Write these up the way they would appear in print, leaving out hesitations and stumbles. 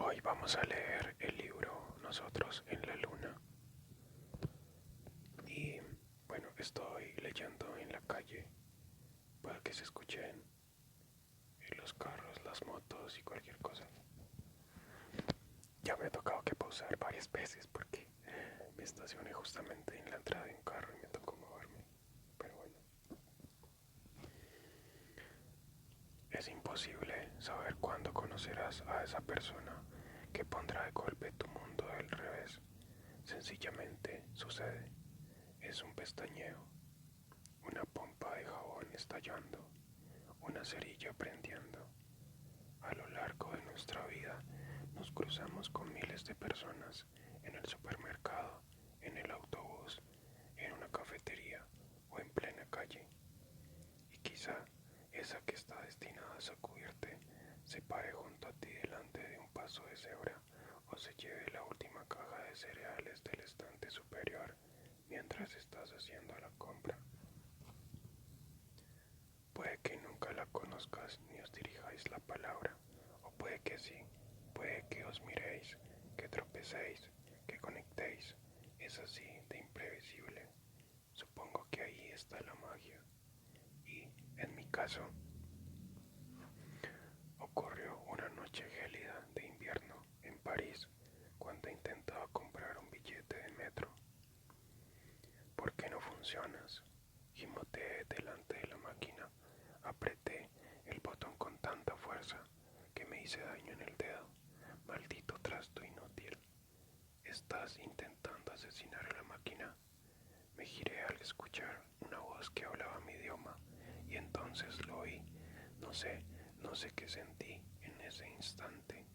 Hoy vamos a leer el libro Nosotros en la Luna. Y bueno, estoy leyendo en la calle para que se escuchen los carros, las motos y cualquier cosa. Ya me ha tocado que pausar varias veces porque me estacioné justamente en la entrada de un carro y me tocó moverme. Pero bueno, es imposible saber cuándo conocerás a esa persona que pondrá de golpe tu mundo al revés. Sencillamente sucede. Es un pestañeo, una pompa de jabón estallando, una cerilla prendiendo. A lo largo de nuestra vida nos cruzamos con miles de personas en el supermercado, en el autobús, en una cafetería o en plena calle. Y quizá esa que está destinada a sacudirte se pare junto a ti delante de un paso de cebra o se lleve la última caja de cereales del estante superior mientras estás haciendo la compra. Puede que nunca la conozcas ni os dirijáis la palabra, o puede que sí, puede que os miréis, que tropecéis, que conectéis. Es así de imprevisible. Supongo que ahí está la magia. Y, en mi caso, ocurrió una noche gélida de invierno en París cuando intentaba comprar un billete de metro. ¿Por qué no funcionas? Gimoteé delante de la máquina. Apreté el botón con tanta fuerza que me hice daño en el dedo. Maldito trasto inútil. ¿Estás intentando asesinar a la máquina? Me giré al escuchar una voz que hablaba mi idioma y entonces lo oí. No sé, no sé qué sentí en ese instante.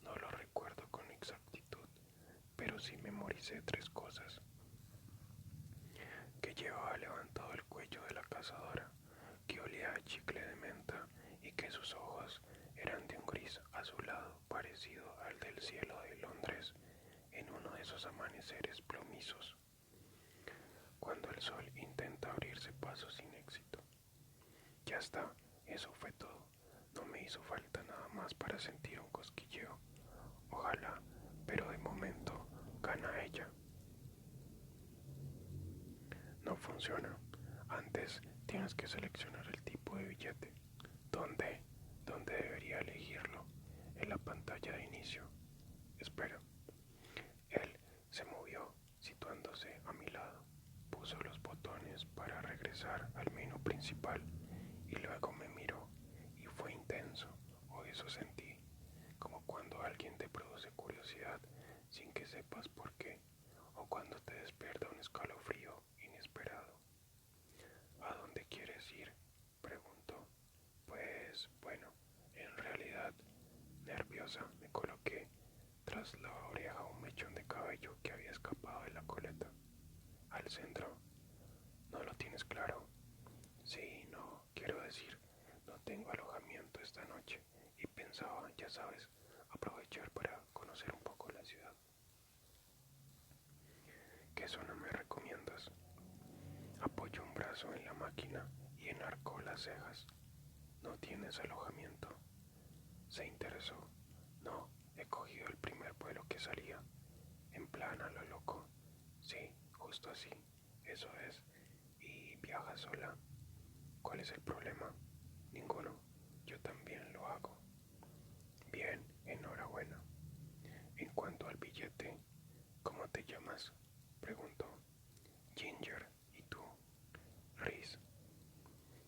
No lo recuerdo con exactitud, pero sí memoricé tres cosas. Que llevaba levantado el cuello de la cazadora, que olía a chicle de menta y que sus ojos eran de un gris azulado parecido al del cielo de Londres en uno de esos amaneceres plomizos, cuando el sol intenta abrirse paso sin éxito. Ya está, eso fue todo. No me hizo falta nada más para sentir un cosquilleo. Ojalá, pero de momento gana ella. No funciona. Antes tienes que seleccionar el tipo de billete. ¿Dónde? ¿Dónde debería elegirlo? En la pantalla de inicio. Espera. Él se movió, situándose a mi lado. Puso los botones para regresar al menú principal y luego me miró y fue intenso, o eso sentí, como cuando alguien te produce curiosidad sin que sepas por qué, o cuando te despierta un escalofrío inesperado. ¿A dónde quieres ir?, preguntó. Pues bueno, en realidad, nerviosa, me coloqué tras la oreja un mechón de cabello que había escapado de la coleta. Al centro. ¿No lo tienes claro? Sí, no, quiero decir, no tengo alojamiento esta noche y pensaba, ya sabes, aprovechar para conocer un poco la ciudad. ¿Qué zona me recomiendas? Apoyó un brazo en la máquina y enarcó las cejas. ¿No tienes alojamiento? Se interesó. No, he cogido el primer vuelo que salía. En plan a lo loco. Sí, justo así. Eso es. ¿Y viaja sola? ¿Cuál es el problema? Ninguno. Yo también lo hago. Bien, enhorabuena. En cuanto al billete, ¿cómo te llamas?, preguntó. Ginger. ¿Y tú? Reese.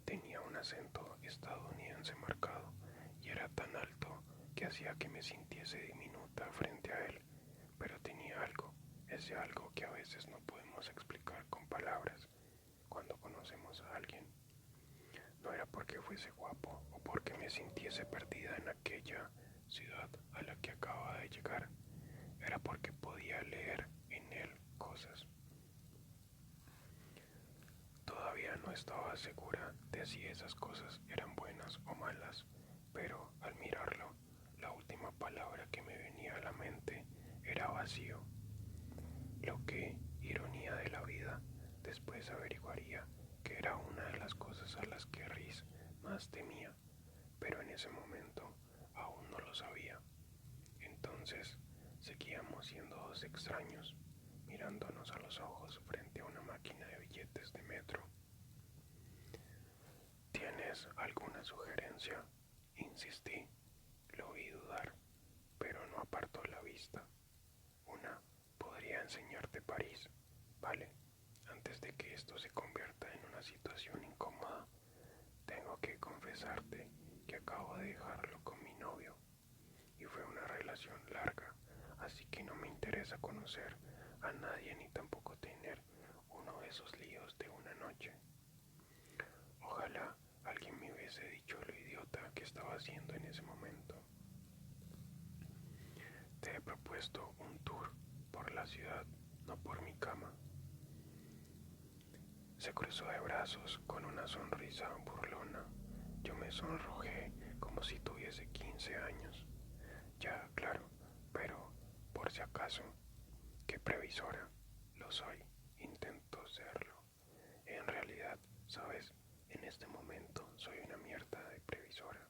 Tenía un acento estadounidense marcado y era tan alto que hacía que me sintiese diminuta frente a él, pero tenía algo, ese algo que a veces no podemos explicar con palabras cuando conocemos a alguien. No era porque fuese guapo o porque me sintiese perdida en aquella ciudad a la que acababa de llegar, era porque podía leer en él cosas. Todavía no estaba segura de si esas cosas eran buenas o malas, pero al mirarlo, la última palabra que me venía a la mente era vacío. Lo que, ironía de la vida, después averiguaría que era una de las cosas a las que Reese más temía, pero en ese momento aún no lo sabía. Entonces, seguíamos siendo dos extraños, mirándonos a los ojos frente a una máquina de billetes de metro. ¿Tienes alguna sugerencia? Insistí. Lo vi dudar, pero no apartó la vista. Podría enseñarte París, ¿vale? Antes de que esto se convierta en una situación incómoda, tengo que confesarte que acabo de dejarlo con mi novio. Y fue una relación larga, así que no me interesa conocer a nadie ni tampoco tener uno de esos líos de una noche. Ojalá alguien me hubiese dicho lo idiota que estaba haciendo en ese momento. Te he propuesto un tour por la ciudad, no por mi cama. Se cruzó de brazos con una sonrisa burlona. Yo me sonrojé como si tuviese 15 años. Ya, claro, pero por si acaso, qué previsora. Lo soy, intento serlo. En realidad, sabes, en este momento soy una mierda de previsora,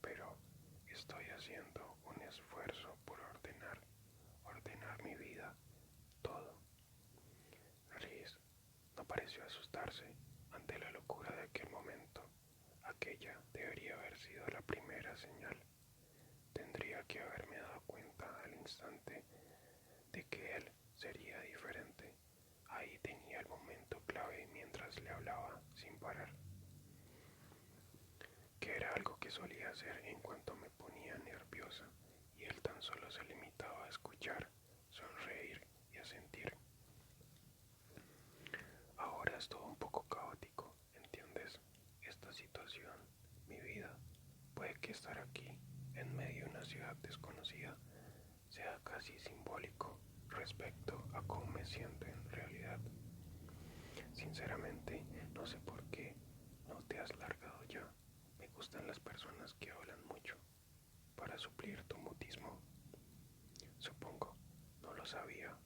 pero estoy haciendo un esfuerzo por ordenar mi vida, todo. Riz no pareció asustarse ante la locura de aquel momento. Aquella debería haber sido la primera señal. Tendría que haberme dado cuenta al instante de que él sería diferente. Ahí tenía el momento clave mientras le hablaba sin parar, que era algo que solía hacer en cuanto me ponía nerviosa, y él tan solo se limitaba a escuchar, sonreír y a sentir. Ahora es todo un poco caótico, ¿entiendes? Esta situación, mi vida, puede que estar aquí, en medio de una ciudad desconocida, sea casi simbólico respecto a cómo me siento en realidad. Sinceramente, no sé por qué no te has largado ya. Me gustan las personas que hablan mucho, para suplir tu mutismo. Supongo, no lo sabía,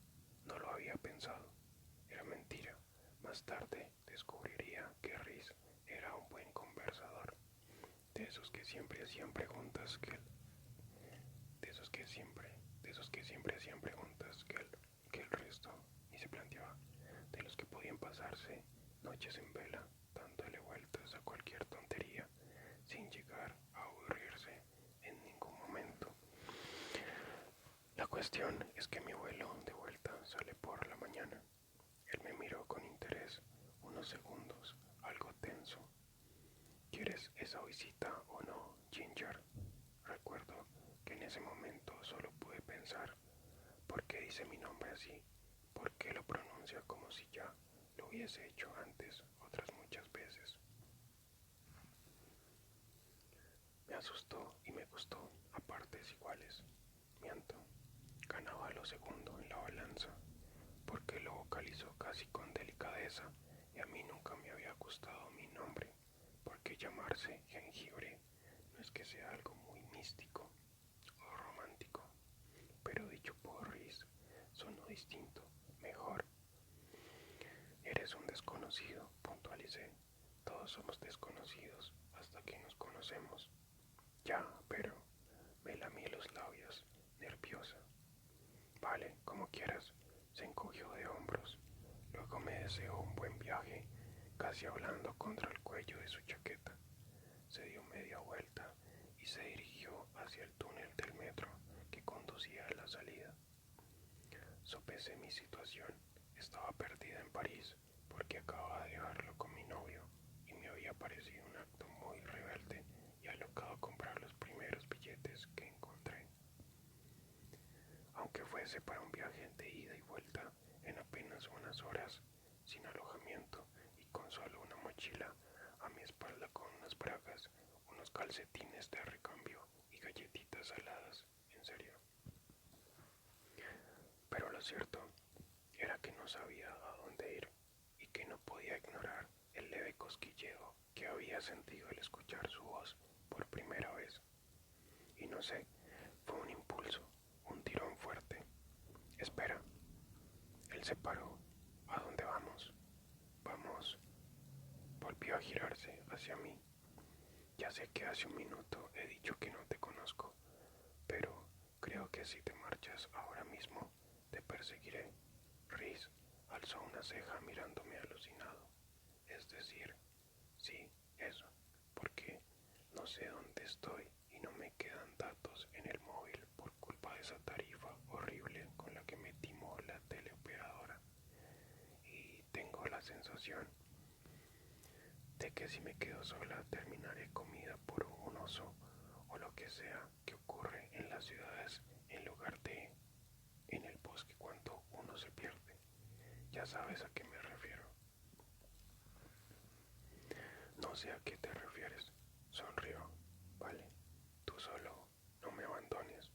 no lo había pensado. Era mentira. Más tarde descubriría que Riz era un buen conversador, de esos que siempre hacían preguntas que el resto ni se planteaba, de los que podían pasarse noches en vela, dándole vueltas a cualquier tontería, sin llegar a aburrirse en ningún momento. La cuestión es que mi vuelo de vuelta sale por la mañana. Él me miró con interés unos segundos, algo tenso. ¿Quieres esa visita o no, Ginger? Recuerdo que en ese momento solo pude pensar, ¿por qué dice mi nombre así? ¿Por qué lo pronuncia como si ya lo hubiese hecho antes otras muchas veces? Me asustó y me gustó a partes iguales. Miento, ganaba lo segundo en la balanza, porque lo vocalizó casi con delicadeza, y a mí nunca me había gustado mi nombre, porque llamarse Jengibre no es que sea algo muy místico o romántico, pero dicho por Riz sonó distinto, mejor. Eres un desconocido, puntualicé. Todos somos desconocidos hasta que nos conocemos. Ya, pero me lamí los labios, nerviosa. Vale, como quieras. Se encogió de hombros. Luego me deseó un buen viaje, casi hablando contra el cuello de su chaqueta. Se dio media vuelta y se dirigió hacia el túnel del metro que conducía a la salida. Sopesé mi situación. Estaba perdida en París porque acababa de dejarlo con mi novio y me había parecido un acto muy rebelde y alocado comprar los primeros billetes que encontré. Aunque fuese para un viaje de ida y vuelta en apenas unas horas, sin alojamiento y con solo una mochila a mi espalda con unas bragas, unos calcetines de recambio y galletitas saladas, en serio. Pero lo cierto era que no sabía a dónde ir y que no podía ignorar el leve cosquilleo que había sentido al escuchar su voz por primera vez. Y no sé, fue un impulso, un tirón fuerte. Espera. Él se paró. ¿A dónde vamos? Vamos. Volvió a girarse hacia mí. Ya sé que hace un minuto he dicho que no te conozco, pero creo que si te perseguiré. Rhys alzó una ceja mirándome alucinado. Es decir, sí, eso, porque no sé dónde estoy y no me quedan datos en el móvil por culpa de esa tarifa horrible con la que me timó la teleoperadora. Y tengo la sensación de que si me quedo sola terminaré comida por un oso o lo que sea que ocurre en las ciudades en lugar de en el bosque cuando uno se pierde. Ya sabes a qué me refiero. No sé a qué te refieres. Sonrió. Vale, tú solo no me abandones.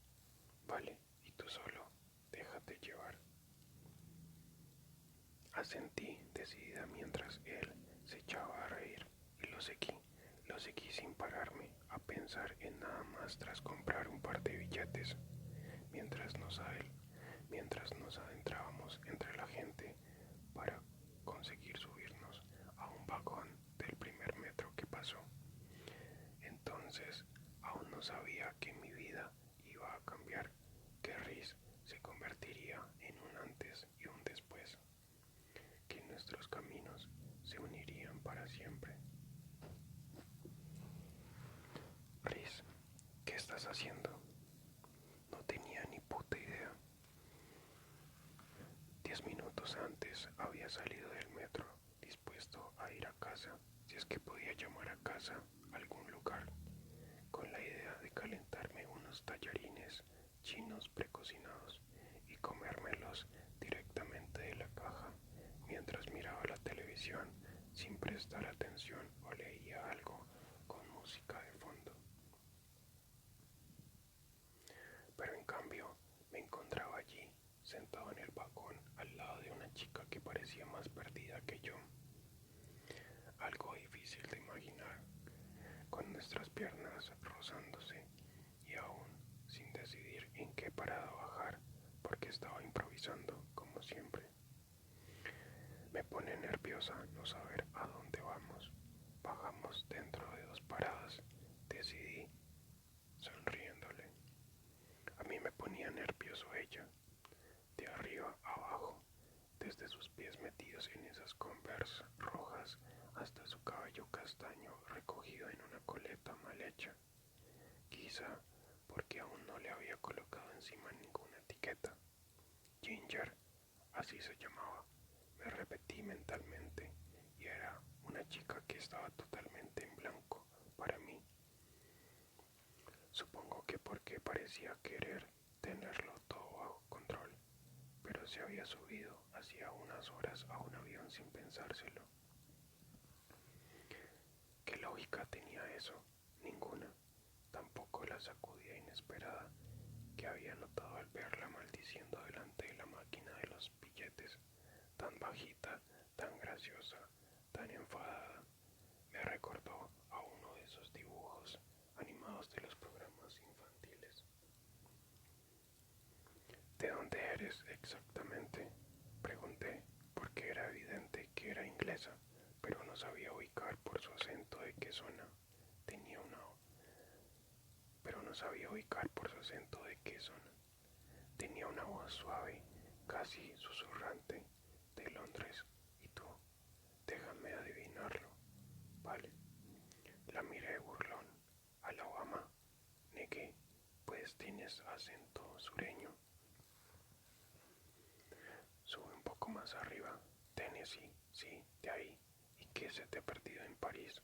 Vale, y tú solo déjate llevar. Asentí decidida mientras él se echaba a reír y lo seguí sin pararme a pensar en nada más tras comprar un par de billetes, mientras nos adentrábamos entre la gente para conseguir subirnos a un vagón del primer metro que pasó. Entonces aún no sabía que mi vida iba a cambiar, que Rhys se convertiría en un antes y un después, que nuestros caminos se unirían para siempre. Rhys, ¿qué estás haciendo? No tenía ni puta idea. 10 minutos antes había salido del metro, dispuesto a ir a casa, si es que podía llamar a casa algún lugar, con la idea de calentarme unos tallarines chinos precocinados y comérmelos directamente de la caja, mientras miraba la televisión sin prestar atención o leía algo con música de fondo. Pero en cambio me encontraba allí, sentado en el vagón, al lado de una chica que parecía más perdida que yo. Algo difícil de imaginar, con nuestras piernas rozándose y aún sin decidir en qué parada bajar, porque estaba improvisando, como siempre. Me pone nerviosa no saber a dónde vamos. Bajamos dentro de 2 paradas, decidí, sonriéndole. A mí me ponía nervioso ella, de arriba a abajo, desde sus pies metidos en esas Converse rojas hasta su cabello castaño recogido en una coleta mal hecha, quizá porque aún no le había colocado encima ninguna etiqueta. Ginger, así se llamaba, me repetí mentalmente, y era una chica que estaba totalmente en blanco para mí. Supongo que porque parecía querer tenerlo todo bajo control, pero se había subido hacía unas horas a un avión sin pensárselo. ¿Qué lógica tenía eso? Ninguna. Tampoco la sacudida inesperada que había notado al verla maldiciendo delante de la máquina de los billetes, tan bajita, tan graciosa, tan enfadada. Me recordó a uno de esos dibujos animados de los programas infantiles. ¿De dónde eres exactamente?, pregunté, porque era evidente que era inglesa, pero no sabía ubicar por su acento de qué zona. Tenía una... Pero no sabía ubicar por su acento de qué zona. Tenía una voz suave, casi susurrante, de Londres. ¿Y tú? Déjame adivinarlo. Vale. La miré burlón. Alabama. Negué. Pues tienes acento sureño. Sube un poco más arriba. Tennessee. Sí, de ahí. ¿Y qué se te ha perdido en París?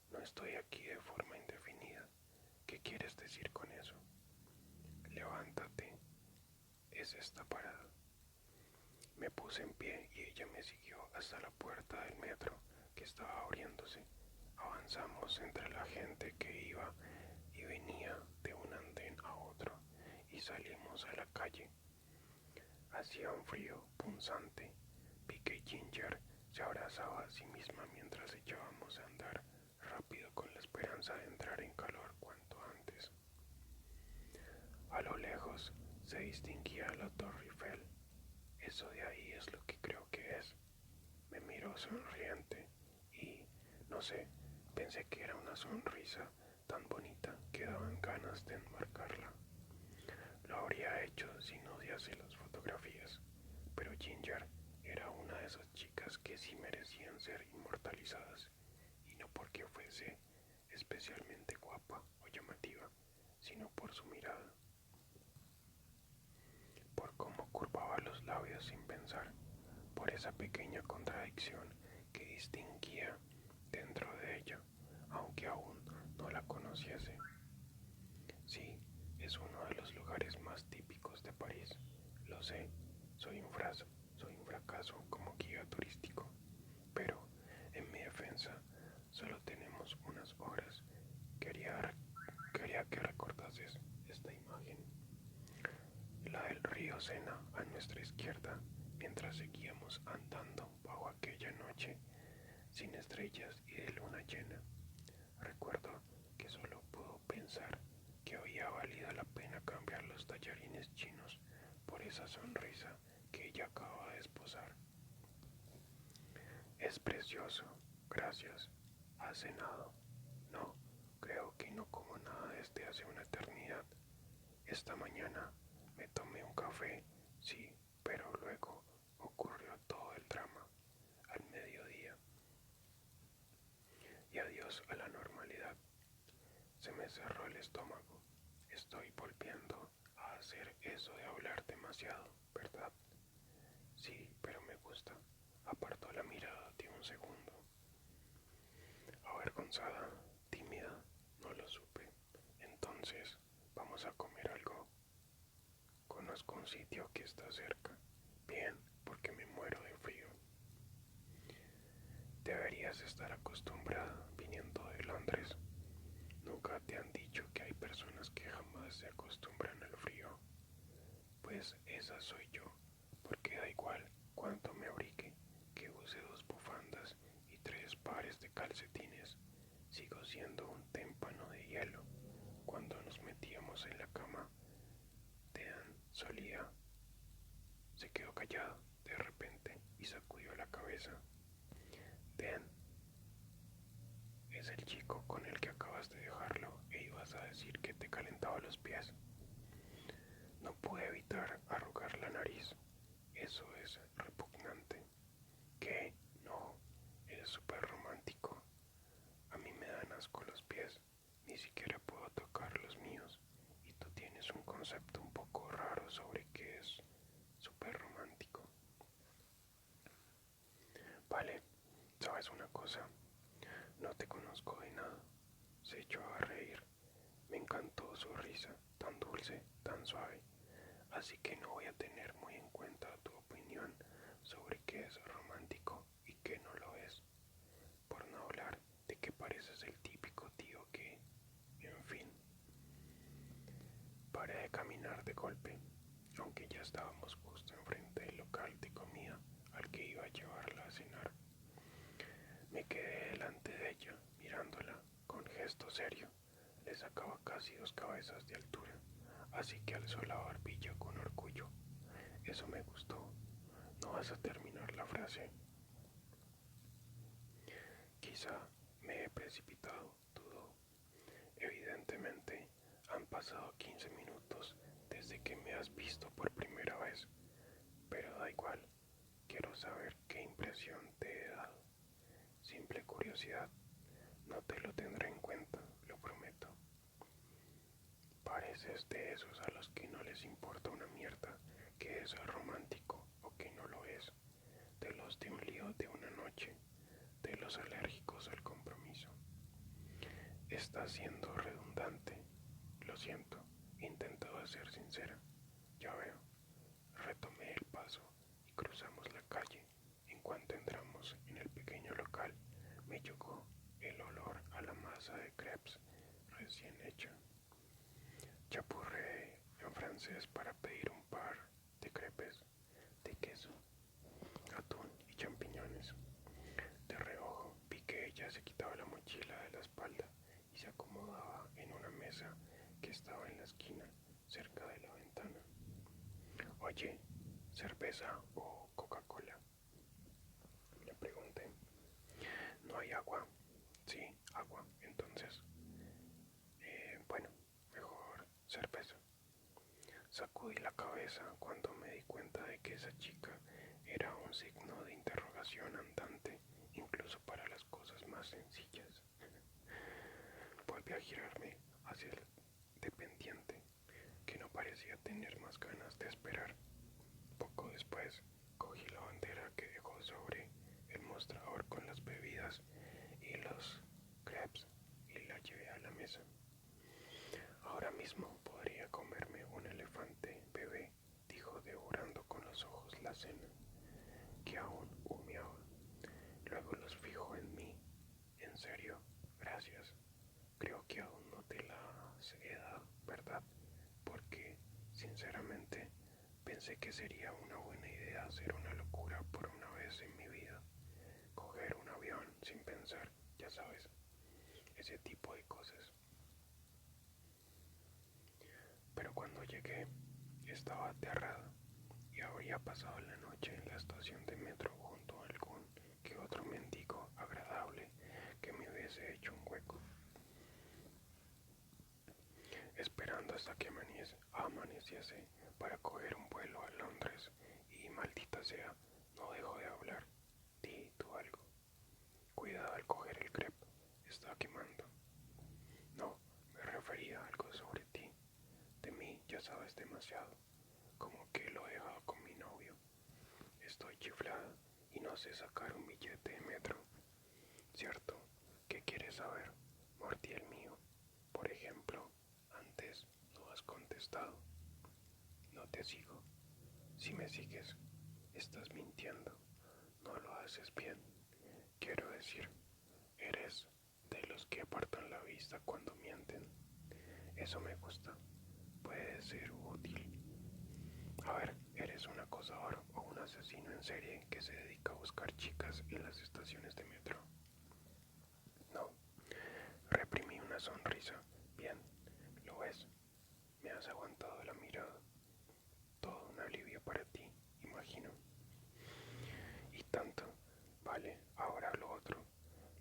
No estoy aquí de forma indefinida. ¿Qué quieres decir con eso? Levántate. Es esta parada. Me puse en pie y ella me siguió hasta la puerta del metro que estaba abriéndose. Avanzamos entre la gente que iba y venía de un andén a otro y salimos a la calle. Hacía un frío punzante. Vi que Ginger se abrazaba a sí misma mientras echábamos a andar rápido con la esperanza de entrar en calor cuanto antes. A lo lejos se distinguía la Torre Eiffel. Eso de ahí es lo que creo que es. Me miró sonriente y, no sé, pensé que era una sonrisa tan bonita que daban ganas de enmarcarla. Lo habría hecho si no odiase las fotografías. sino por su mirada, por cómo curvaba los labios sin pensar, por esa pequeña contradicción que distinguía dentro de ella, aunque aún no la conociese. Sí, es uno de los lugares más típicos de París, lo sé, soy un fracaso como guía turístico, pero en mi defensa solo tenemos unas horas. Quería, quería que recordases esta imagen, la del río Sena a nuestra izquierda, mientras seguíamos andando bajo aquella noche sin estrellas y de luna llena. Recuerdo que solo puedo pensar que había valido la pena cambiar los tallarines chinos por esa sonrisa que ella acaba de esbozar. Es precioso, gracias. ¿Has cenado? No, creo que no como nada desde hace una eternidad. Esta mañana me tomé un café, sí, pero luego ocurrió todo el drama. Al mediodía y adiós a la normalidad. Se me cerró el estómago. Estoy volviendo a hacer eso de hablar demasiado, ¿verdad? Sí, pero me gusta. Apartó la mirada de un segundo. Avergonzada, tímida, no lo supe. Entonces, vamos a comer algo. Conozco un sitio que está cerca. Bien, porque me muero de frío. Deberías estar acostumbrada viniendo de Londres. ¿Nunca te han dicho que hay personas que jamás se acostumbran al frío? Pues esa soy yo, porque da igual cuánto me abrigue, que use 2 bufandas y 3 pares de calcetines, sigo siendo un témpano de hielo. Cuando nos metíamos en la cama, Dean solía. Se quedó callado de repente y sacudió la cabeza. Dean, es el chico con el que acabas de dejarlo e ibas a decir que te calentaba los pies. No pude evitar arrugar la nariz. Eso es repugnante. ¿Qué? No, eres súper romántico. A mí me dan asco los pies, ni siquiera puedo tocar los míos, y tú tienes un concepto un poco raro sobre qué es súper romántico. Vale, ¿sabes una cosa? No te conozco de nada. Se echó a reír. Me encantó su risa, tan dulce, tan suave. Así que no voy a tener muy en cuenta tu opinión sobre qué es romántico y qué no lo es. Por no hablar de que pareces el típico tío que, en fin. Paré de caminar de golpe, aunque ya estábamos justo enfrente del local de comida al que iba a llevarla a cenar. Me quedé delante de ella, mirándola con gesto serio. Le sacaba casi 2 cabezas de altura, así que alzó la barbilla con orgullo. Eso me gustó. No vas a terminar la frase. Quizá me he precipitado, dudó. Evidentemente, han pasado 15 minutos desde que me has visto por primera vez, pero da igual. Quiero saber qué impresión te he dado. Simple curiosidad. No te lo tendré en cuenta, lo prometo. Pareces de esos a los que no les importa una mierda que es romántico o que no lo es, de los de un lío de una noche, de los alérgicos al compromiso. Está siendo redundante, lo siento, intentaba ser sincera. Ya veo. Retomé el paso y cruzamos la calle. En cuanto entramos en el pequeño local, me llegó el olor a la masa de crepes recién hecha. Chapurreé en francés para pedir un par de crepes de queso, atún y champiñones. De reojo vi que ella se quitaba la mochila de la espalda y se acomodaba en una mesa que estaba en la esquina, cerca de la ventana. Oye, ¿cerveza o Coca-Cola? Le pregunté. ¿No hay agua? Sí, agua. Entonces, bueno, mejor cerveza. Sacudí la cabeza cuando me di cuenta de que esa chica era un signo de interrogación andante, incluso para las cosas más sencillas. Volví a girarme hacia el dependiente a tener más ganas de esperar. Poco después, cogí la bandera que dejó sobre el mostrador con las bebidas y los crepes y la llevé a la mesa. Ahora mismo podría comerme un elefante bebé, dijo devorando con los ojos la cena, que aún humeaba. Luego los fijó en mí. En serio, gracias. Creo que aún no te las he dado, ¿verdad? Porque, sinceramente, pensé que sería una buena idea hacer una locura por una vez en mi vida. Coger un avión sin pensar, ya sabes, ese tipo de cosas. Pero cuando llegué, estaba aterrada y habría pasado la noche en la estación de metro junto a algún que otro mendigo agradable que me hubiese hecho un hueco, esperando hasta que amaneciese para coger un vuelo a Londres. Y maldita sea, no dejo de hablar. Di tú algo. Cuidado al coger el crepe, está quemando. No, me refería a algo sobre ti. De mí ya sabes demasiado, como que lo he dejado con mi novio. Estoy chiflada y no sé sacar un billete de metro. ¿Cierto? ¿Qué quieres saber? Mordí el mío. Por ejemplo, antes no has contestado. No te sigo. Si me sigues, estás mintiendo. No lo haces bien. Quiero decir, eres de los que apartan la vista cuando mienten. Eso me gusta. Puede ser útil. A ver, ¿eres un acosador o un asesino en serie que se dedica a buscar chicas en las estaciones de metro? No. Reprimí una sonrisa. Bien, lo ves. Me has aguantado la mirada. Todo un alivio para ti, imagino. Y tanto. Vale, ahora lo otro.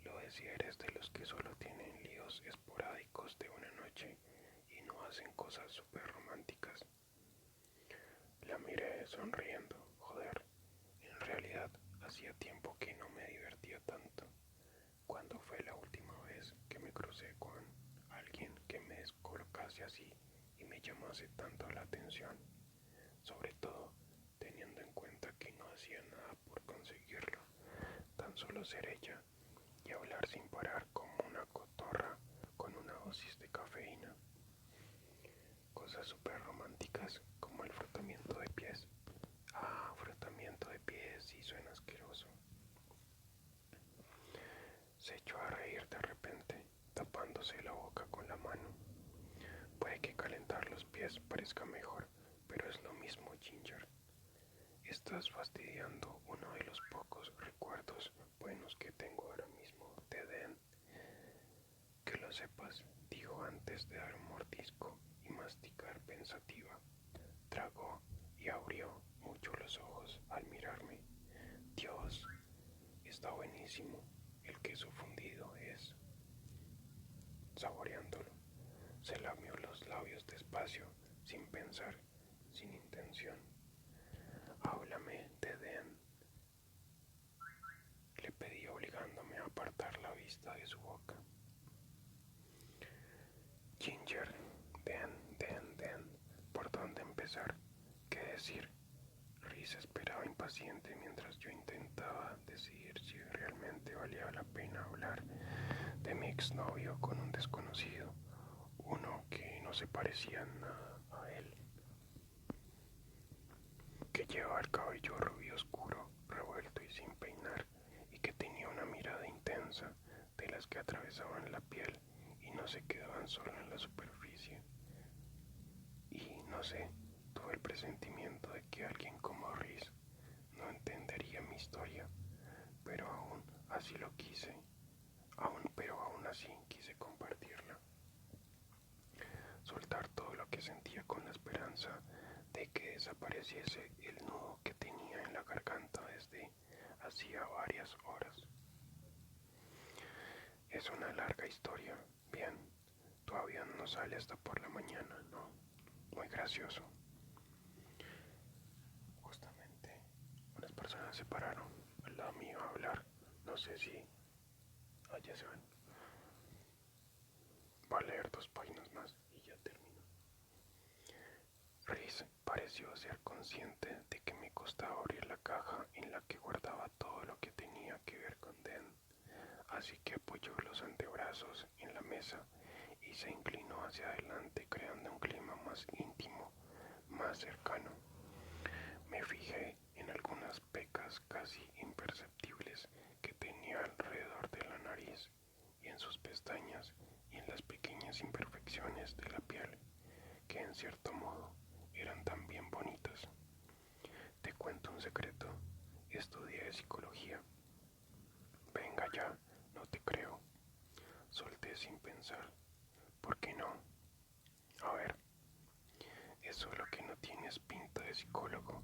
Lo de si eres de los que solo tienen líos esporádicos de una noche y no hacen cosas súper románticas. La miré sonriendo. Joder, en realidad hacía tiempo que no me divertía tanto. ¿Cuándo fue la última vez que me crucé con alguien que me descolocase así y me llamase tanto la atención? Sobre todo teniendo en cuenta que no hacía nada por conseguirlo, tan solo ser ella y hablar sin parar como una cotorra con una dosis de cafeína. Cosas súper románticas como el frotamiento de pies. Ah, frotamiento de pies, sí suena asqueroso. Se echó a reír de repente, tapándose la boca con la mano. Puede que calentar los pies parezca mejor, pero es lo mismo, Ginger. Estás fastidiando uno de los pocos recuerdos buenos que tengo ahora mismo de Den. Que lo sepas, dijo antes de dar un mordisco y masticar pensativa. Tragó y abrió mucho los ojos al mirarme. Dios, está buenísimo. El queso fundido es. Saboreándolo, se lamió los labios despacio, sin pensar, sin intención. Háblame de Den, le pedí obligándome a apartar la vista de su boca. Ginger, Den, ¿por dónde empezar? ¿Qué decir? Rhys esperaba impaciente mientras yo intentaba decidir si realmente valía la pena hablar de mi exnovio con un desconocido, uno que no se parecía nada a él, que llevaba el cabello rubio oscuro, revuelto y sin peinar, y que tenía una mirada intensa de las que atravesaban la piel y no se quedaban solo en la superficie. Y no sé, tuve el presentimiento de que alguien como Rhys no entendería mi historia, pero aún así lo quise, pero aún así quise compartirla. Soltar todo lo que sentía con la esperanza de que desapareciese el nudo que tenía en la garganta desde hacía varias horas. Es una larga historia. Bien, tu avión no sale hasta por la mañana, ¿no? Muy gracioso. Justamente, unas personas se pararon al lado mío a hablar. No sé si... ya se van. Voy a leer 2 páginas más y ya termino. Rhys pareció ser consciente de que me costaba abrir la caja en la que guardaba todo lo que tenía que ver con Den, así que apoyó los antebrazos en la mesa y se inclinó hacia adelante creando un clima más íntimo, más cercano. Me fijé en algunas pecas casi imperceptibles que tenía alrededor de la nariz y en sus pestañas y en las pequeñas imperfecciones de la piel, que en cierto modo eran también bonitas. Te cuento un secreto, estudié psicología. Venga ya, no te creo. Solté sin pensar. ¿Por qué no? A ver, es solo que no tienes pinta de psicólogo,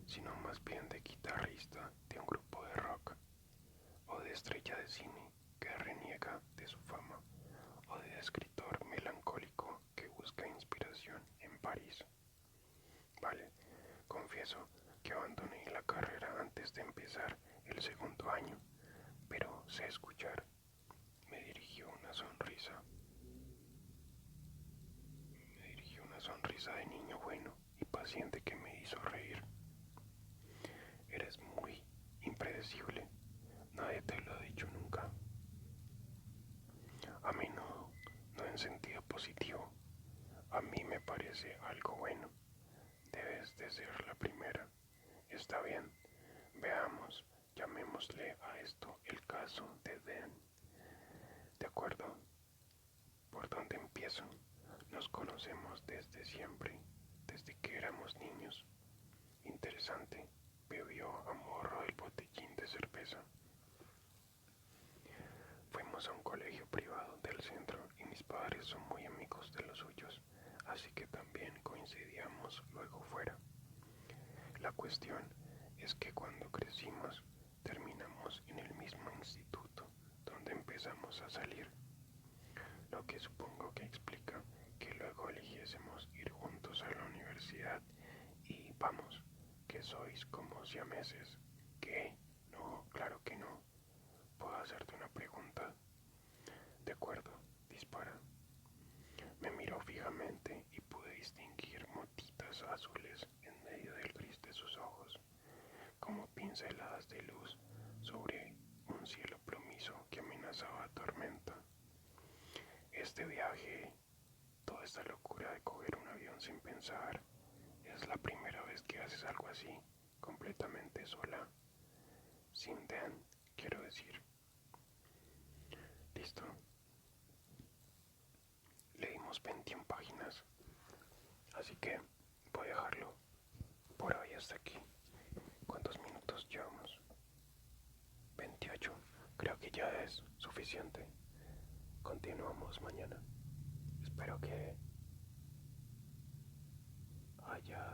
sino más bien de guitarrista de un grupo de rock, o de estrella de cine que reniega de su fama, o de escritor melancólico que busca inspiración en París. Vale, confieso que abandoné la carrera antes de empezar el segundo año, pero sé escuchar. Me dirigió una sonrisa. Me dirigió una sonrisa de niño bueno y paciente que me hizo reír. Eres muy impredecible. Nadie te lo ha dicho nunca. A menudo, no en sentido positivo. A mí me parece algo bueno. Debes de ser la primera. Está bien. Veamos, llamémosle a esto el caso de Den. ¿De acuerdo? ¿Por dónde empiezo? Nos conocemos desde siempre, desde que éramos niños. Interesante. Bebió a morro el botellín de cerveza. Fuimos a un colegio privado del centro y mis padres son muy amigos de los suyos, así que también coincidíamos luego fuera. La cuestión es que cuando crecimos terminamos en el mismo instituto donde empezamos a salir, lo que supongo que explica que luego eligiésemos ir juntos a la universidad y vamos, que sois como siameses. ¿Qué? No, claro que no. ¿Puedo hacerte una pregunta? De acuerdo, dispara. Me miró fijamente y pude distinguir motitas azules en medio del gris de sus ojos, como pinceladas de luz sobre un cielo plomizo que amenazaba tormenta. Este viaje, toda esta locura de coger un avión sin pensar, es la primera vez que haces algo así, completamente sola, sin Dan, quiero decir. Listo. Leímos 21 páginas, así que voy a dejarlo por hoy hasta aquí. ¿Cuántos minutos llevamos? 28. Creo que ya es suficiente. Continuamos mañana. Espero que haya